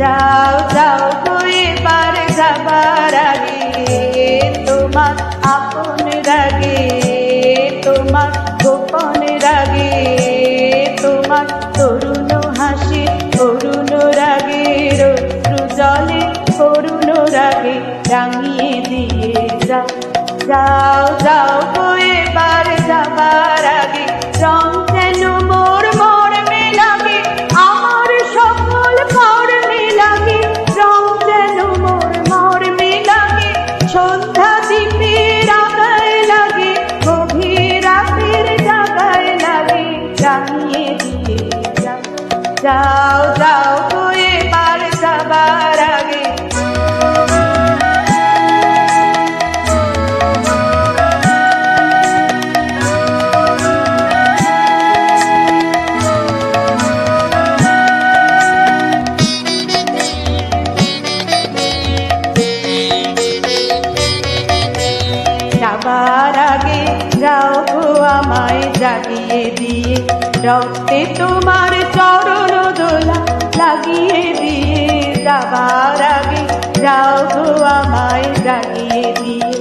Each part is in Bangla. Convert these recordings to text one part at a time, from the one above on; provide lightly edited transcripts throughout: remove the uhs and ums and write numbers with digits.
যাও যাও গো এবার যাবার আগে, তোমার আপন রাগে, তোমার গোপন রাগে, তোমার তরুণ হাসি করুণ রাগে, রৌদ্র জলে করুণ রাগে রাঙিয়ে দিয়ে যাও। যাও যাও গো এবার যাবার আগে, রং যেন মোর মর্মে লাগে, আমার সকল কর্মে লাগে, রং যেন মোর মর্মে লাগে, সন্ধ্যা দ্বীপের আগায় লাগে, গভীর রাতের জাগায় লাগে রাঙিয়ে দিয়ে যাও। যাও যাও গো এবার যাবার আগে। যাবার আগে যাও গো আমায় জাগিয়ে দিয়ে, রক্তে তোমার চরণ দোলা লাগিয়ে দিয়ে। যাবার আগে যাও গো আমায় জাগিয়ে দিয়ে,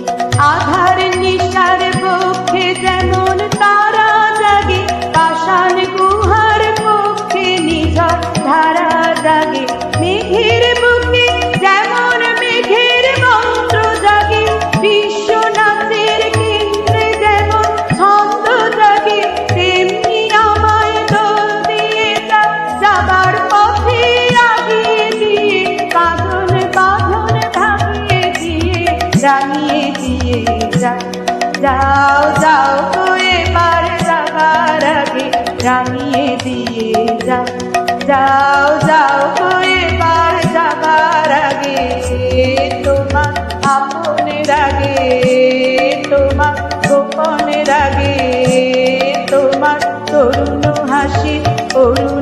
আধার নিশার পক্ষে যেমন তারা জাগে, পাষাণ গুহার পক্ষে নিঝর ধারা জাগে, মেঘের বুকে যেমন মেঘের মন্ত্র জাগে, বিশ্বনাথের কেন্দ্রে যেমন ছন্দ জাগে, তেমনি আমায় দোল দিয়ে যাও যাবার পথে আগিয়ে দিয়ে, বাঁধন বাঁধন ভাঙিয়ে দিয়ে রাঙিয়ে দিয়ে যাও। যাও যাও গো এবার যাবার আগে, রাঙিয়ে দিয়ে যাও। যাও যাও গো এবার যাবার আগে, তোমার আপন রাগে, তোমার গোপন রাগে, তোমার তরুণ হাসি করুণ